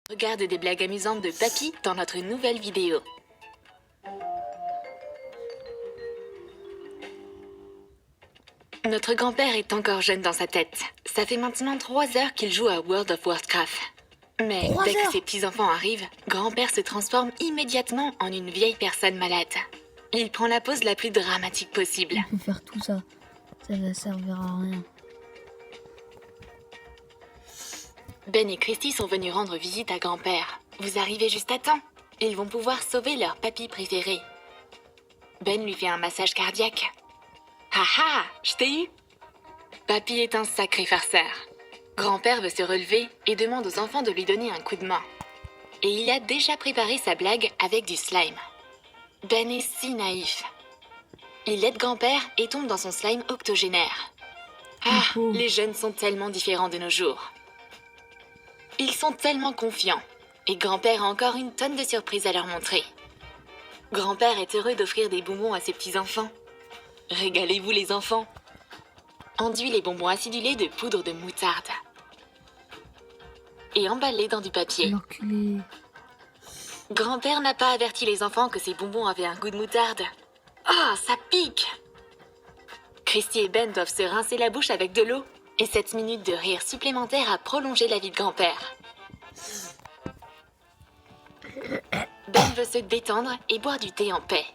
Regarde des blagues amusantes de Papy dans notre nouvelle vidéo. Notre grand-père est encore jeune dans sa tête. Ça fait maintenant 3 heures qu'il joue à World of Warcraft. Mais dès que ses petits-enfants arrivent, grand-père se transforme immédiatement en une vieille personne malade. Il prend la pose la plus dramatique possible. Il peut faire tout ça. Ça va servir à rien. Ben et Christy sont venus rendre visite à grand-père. Vous arrivez juste à temps. Ils vont pouvoir sauver leur papy préféré. Ben lui fait un massage cardiaque. Haha, je t'ai eu. Papy est un sacré farceur. Grand-père veut se relever et demande aux enfants de lui donner un coup de main. Et il a déjà préparé sa blague avec du slime. Ben est si naïf. Il aide grand-père et tombe dans son slime octogénaire. Ah, les jeunes sont tellement différents de nos jours. Ils sont tellement confiants. Et grand-père a encore une tonne de surprises à leur montrer. Grand-père est heureux d'offrir des bonbons à ses petits-enfants. Régalez-vous les enfants. Enduis les bonbons acidulés de poudre de moutarde. Et emballés dans du papier. L'enculé. Grand-père n'a pas averti les enfants que ces bonbons avaient un goût de moutarde. Ah, ça pique! Christy et Ben doivent se rincer la bouche avec de l'eau. Et 7 minutes de rire supplémentaire a prolongé la vie de grand-père. Ben veut se détendre et boire du thé en paix.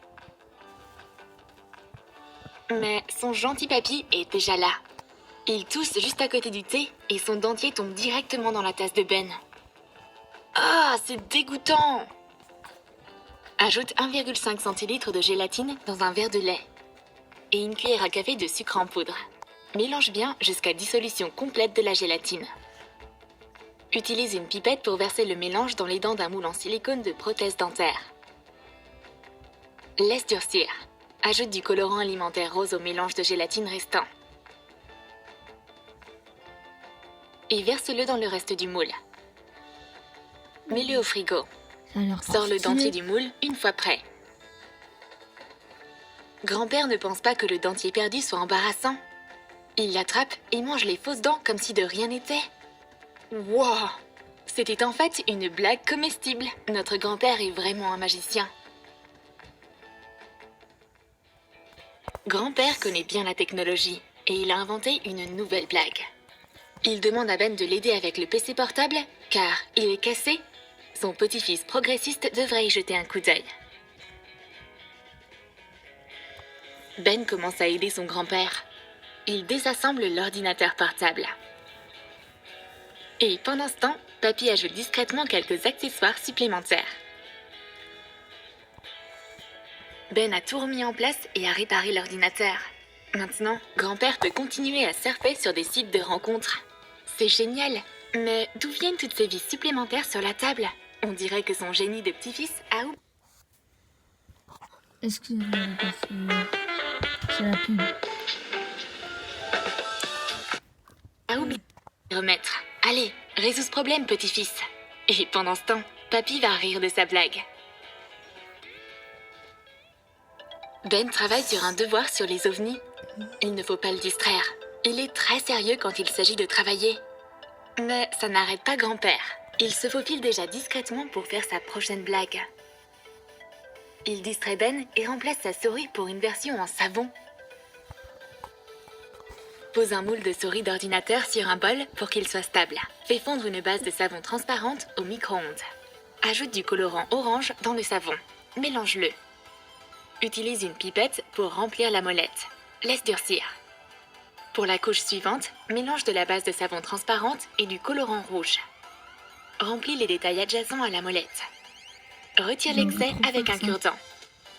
Mais son gentil papy est déjà là. Il tousse juste à côté du thé et son dentier tombe directement dans la tasse de Ben. Ah, c'est dégoûtant! Ajoute 1,5 centilitres de gélatine dans un verre de lait. Et une cuillère à café de sucre en poudre. Mélange bien jusqu'à dissolution complète de la gélatine. Utilise une pipette pour verser le mélange dans les dents d'un moule en silicone de prothèse dentaire. Laisse durcir. Ajoute du colorant alimentaire rose au mélange de gélatine restant. Et verse-le dans le reste du moule. Mets-le au frigo. Ça a l'air Sors le stylé. dentier du moule une fois prêt. Grand-père ne pense pas que le dentier perdu soit embarrassant. Il l'attrape et mange les fausses dents comme si de rien n'était. Wow! C'était en fait une blague comestible. Notre grand-père est vraiment un magicien. Grand-père connaît bien la technologie et il a inventé une nouvelle blague. Il demande à Ben de l'aider avec le PC portable car il est cassé. Son petit-fils progressiste devrait y jeter un coup d'œil. Ben commence à aider son grand-père. Il désassemble l'ordinateur portable. Et pendant ce temps, Papy ajoute discrètement quelques accessoires supplémentaires. Ben a tout remis en place et a réparé l'ordinateur. Maintenant, grand-père peut continuer à surfer sur des sites de rencontres. C'est génial. Mais d'où viennent toutes ces vies supplémentaires sur la table? On dirait que son génie de petit-fils a oublié. Excusez-moi, les gars, c'est la pub. De remettre. Allez, résous ce problème, petit-fils. Et pendant ce temps, Papy va rire de sa blague. Ben travaille sur un devoir sur les ovnis. Il ne faut pas le distraire. Il est très sérieux quand il s'agit de travailler. Mais ça n'arrête pas grand-père. Il se faufile déjà discrètement pour faire sa prochaine blague. Il distrait Ben et remplace sa souris pour une version en savon. Pose un moule de souris d'ordinateur sur un bol pour qu'il soit stable. Fais fondre une base de savon transparente au micro-ondes. Ajoute du colorant orange dans le savon. Mélange-le. Utilise une pipette pour remplir la molette. Laisse durcir. Pour la couche suivante, mélange de la base de savon transparente et du colorant rouge. Remplis les détails adjacents à la molette. Retire l'excès avec un cure-dent.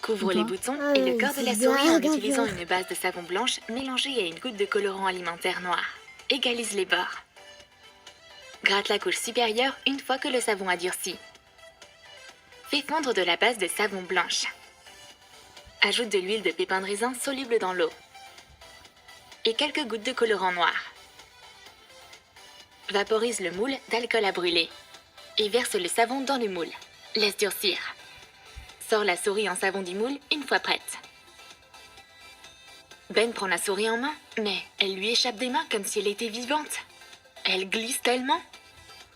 Couvre les boutons et le corps de la souris en utilisant une base de savon blanche mélangée à une goutte de colorant alimentaire noir. Égalise les bords. Gratte la couche supérieure une fois que le savon a durci. Fais fondre de la base de savon blanche. Ajoute de l'huile de pépin de raisin soluble dans l'eau. Et quelques gouttes de colorant noir. Vaporise le moule d'alcool à brûler. Et verse le savon dans le moule. Laisse durcir. Sors la souris en savon du moule une fois prête. Ben prend la souris en main, mais elle lui échappe des mains comme si elle était vivante. Elle glisse tellement.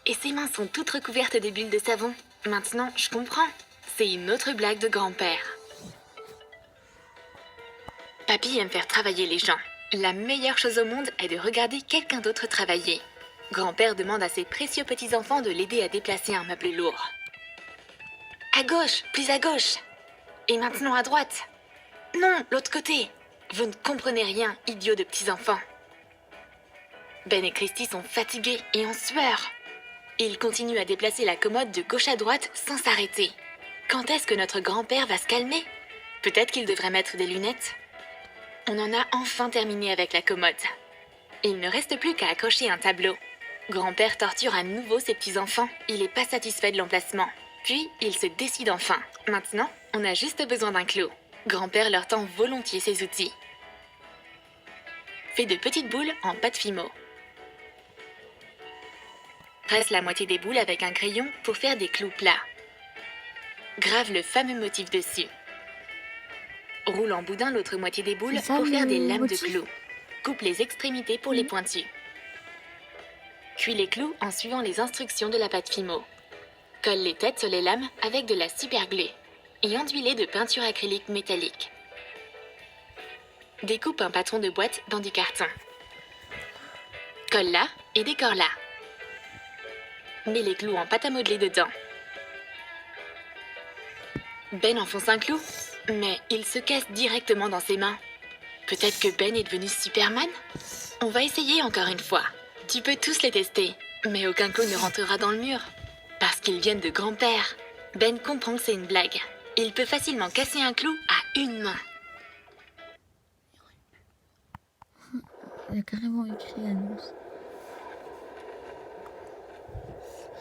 Et ses mains sont toutes recouvertes de bulles de savon. Maintenant, je comprends. C'est une autre blague de grand-père. Papy aime faire travailler les gens. La meilleure chose au monde est de regarder quelqu'un d'autre travailler. Grand-père demande à ses précieux petits-enfants de l'aider à déplacer un meuble lourd. À gauche, plus à gauche. Et maintenant à droite. Non, l'autre côté. Vous ne comprenez rien, idiots de petits-enfants. Ben et Christy sont fatigués et en sueur. Ils continuent à déplacer la commode de gauche à droite sans s'arrêter. Quand est-ce que notre grand-père va se calmer? Peut-être qu'il devrait mettre des lunettes. On en a enfin terminé avec la commode. Il ne reste plus qu'à accrocher un tableau. Grand-père torture à nouveau ses petits-enfants. Il n'est pas satisfait de l'emplacement. Puis, il se décide enfin. Maintenant, on a juste besoin d'un clou. Grand-père leur tend volontiers ses outils. Fais de petites boules en pâte Fimo. Presse la moitié des boules avec un crayon pour faire des clous plats. Grave le fameux motif dessus. Roule en boudin l'autre moitié des boules pour faire des lames de clous. Coupe les extrémités pour les pointus. Cuis les clous en suivant les instructions de la pâte Fimo. Colle les têtes sur les lames avec de la superglue et enduis-les de peinture acrylique métallique. Découpe un patron de boîte dans du carton. Colle là et décore là. Mets les clous en pâte à modeler dedans. Ben enfonce un clou, mais il se casse directement dans ses mains. Peut-être que Ben est devenu Superman? On va essayer encore une fois. Tu peux tous les tester, mais aucun clou ne rentrera dans le mur. Parce qu'ils viennent de grand-père. Ben comprend que c'est une blague. Il peut facilement casser un clou à une main. Il a carrément écrit annonce.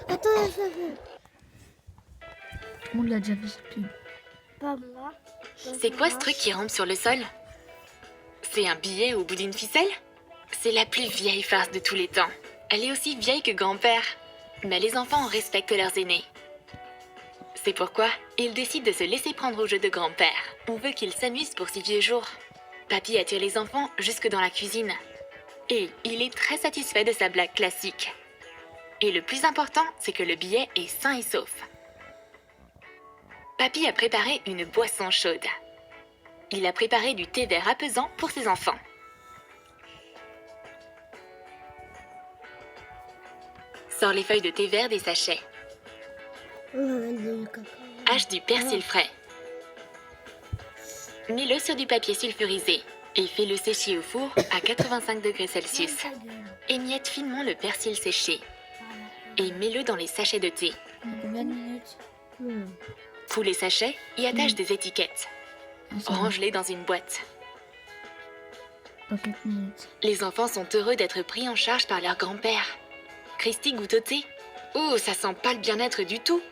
Attends, je veux. Tout le monde l'a déjà vu cette pub. Pas moi. C'est quoi ce truc qui rampe sur le sol? C'est un billet au bout d'une ficelle? C'est la plus vieille farce de tous les temps. Elle est aussi vieille que grand-père. Mais les enfants respectent leurs aînés. C'est pourquoi ils décident de se laisser prendre au jeu de grand-père. On veut qu'ils s'amusent pour 6 vieux jours. Papy attire les enfants jusque dans la cuisine. Et il est très satisfait de sa blague classique. Et le plus important, c'est que le billet est sain et sauf. Papy a préparé une boisson chaude. Il a préparé du thé vert apaisant pour ses enfants. Sors les feuilles de thé vert des sachets. Hache du persil frais. Mets-le sur du papier sulfurisé et fais-le sécher au four à 85 degrés Celsius. Émiette finement le persil séché et mets-le dans les sachets de thé. Combien de minutes? Fous les sachets et attache des étiquettes. Range-les dans une boîte. Pas 4 minutes. Les enfants sont heureux d'être pris en charge par leur grand-père. Christy goûte au thé. Oh, ça sent pas le bien-être du tout.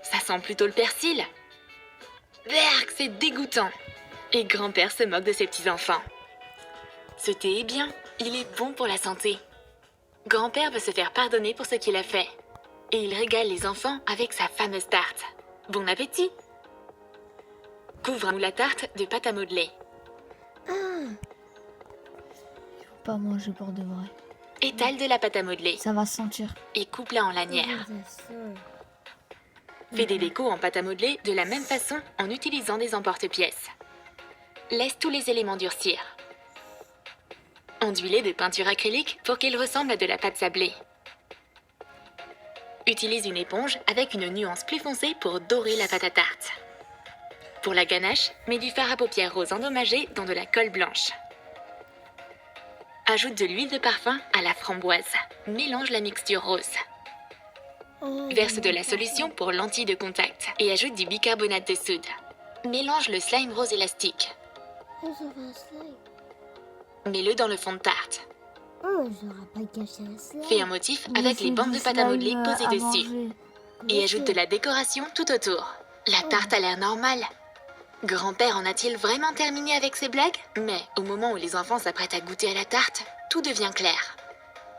Ça sent plutôt le persil. Berk, c'est dégoûtant. Et grand-père se moque de ses petits-enfants. Ce thé est bien, il est bon pour la santé. Grand-père veut se faire pardonner pour ce qu'il a fait. Et il régale les enfants avec sa fameuse tarte. Bon appétit! Couvre un moule à tarte de pâte à modeler. Faut pas manger pour de vrai. Étale de la pâte à modeler Ça va se sentir. et coupe-la en lanière. Fais des décos en pâte à modeler de la même façon en utilisant des emporte-pièces. Laisse tous les éléments durcir. Enduis-les de peinture acrylique pour qu'ils ressemblent à de la pâte sablée. Utilise une éponge avec une nuance plus foncée pour dorer la pâte à tarte. Pour la ganache, mets du fard à paupières rose endommagé dans de la colle blanche. Ajoute de l'huile de parfum à la framboise. Mélange la mixture rose. Verse de la solution pour lentilles de contact et ajoute du bicarbonate de soude. Mélange le slime rose élastique. Mets-le dans le fond de tarte. Fais un motif avec les bandes de pâte à modeler posées dessus. Et ajoute de la décoration tout autour. La tarte a l'air normale. Grand-père en a-t-il vraiment terminé avec ses blagues? Mais au moment où les enfants s'apprêtent à goûter à la tarte, tout devient clair.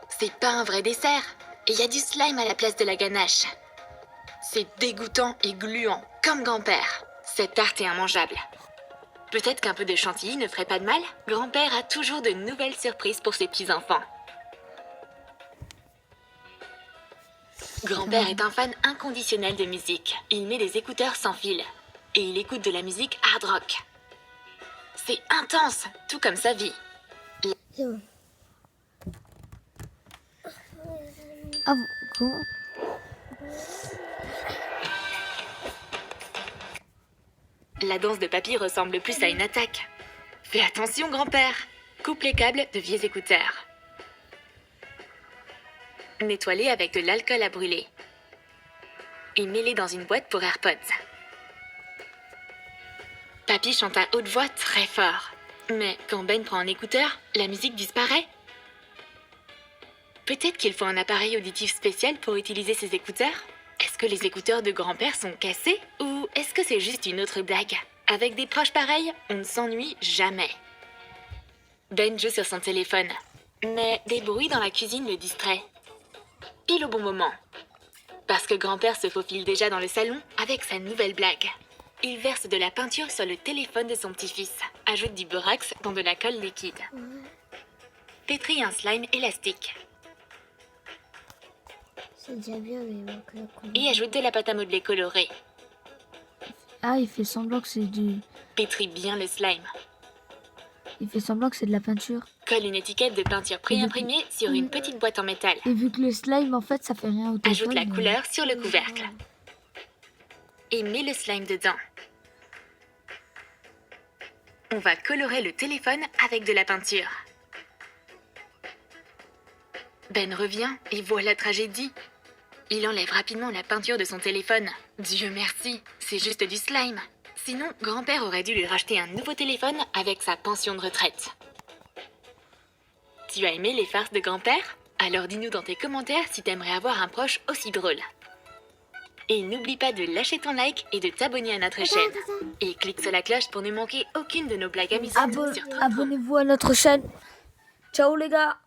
C'est pas un vrai dessert. Et il y a du slime à la place de la ganache. C'est dégoûtant et gluant, comme grand-père. Cette tarte est immangeable. Peut-être qu'un peu de chantilly ne ferait pas de mal? Grand-père a toujours de nouvelles surprises pour ses petits-enfants. Grand-père est un fan inconditionnel de musique. Il met des écouteurs sans fil. Et il écoute de la musique hard rock. C'est intense, tout comme sa vie. C'est bon. Ah bon, comment? La danse de papy ressemble plus à une attaque. Fais attention, grand-père. Coupe les câbles de vieux écouteurs. Nettoie-les avec de l'alcool à brûler. Et mets-les dans une boîte pour AirPods. Papy chante à haute voix très fort. Mais quand Ben prend un écouteur, la musique disparaît. Peut-être qu'il faut un appareil auditif spécial pour utiliser ces écouteurs? Est-ce que les écouteurs de grand-père sont cassés? Ou est-ce que c'est juste une autre blague? Avec des proches pareils, on ne s'ennuie jamais. Ben joue sur son téléphone. Mais des bruits dans la cuisine le distraient. Pile au bon moment. Parce que grand-père se faufile déjà dans le salon avec sa nouvelle blague. Il verse de la peinture sur le téléphone de son petit-fils. Ajoute du borax dans de la colle liquide. Pétrit un slime élastique. C'est déjà bien, mais il manque le con. Et ajoute de la pâte à modeler colorée. Ah, il fait semblant que c'est du... Pétrit bien le slime. Il fait semblant que c'est de la peinture. Colle une étiquette de peinture pré-imprimée sur une petite boîte en métal. Et vu que le slime, en fait, ça fait rien au téléphone. Ajoute la mais- couleur sur le couvercle. Et mets le slime dedans. On va colorer le téléphone avec de la peinture. Ben revient et voit la tragédie. Il enlève rapidement la peinture de son téléphone. Dieu merci, c'est juste du slime. Sinon, grand-père aurait dû lui racheter un nouveau téléphone avec sa pension de retraite. Tu as aimé les farces de grand-père? Alors dis-nous dans tes commentaires si t'aimerais avoir un proche aussi drôle. Et n'oublie pas de lâcher ton like et de t'abonner à notre chaîne. Et clique sur la cloche pour ne manquer aucune de nos blagues amusantes sur Trop Drôle. Abonnez-vous à notre chaîne. Ciao les gars.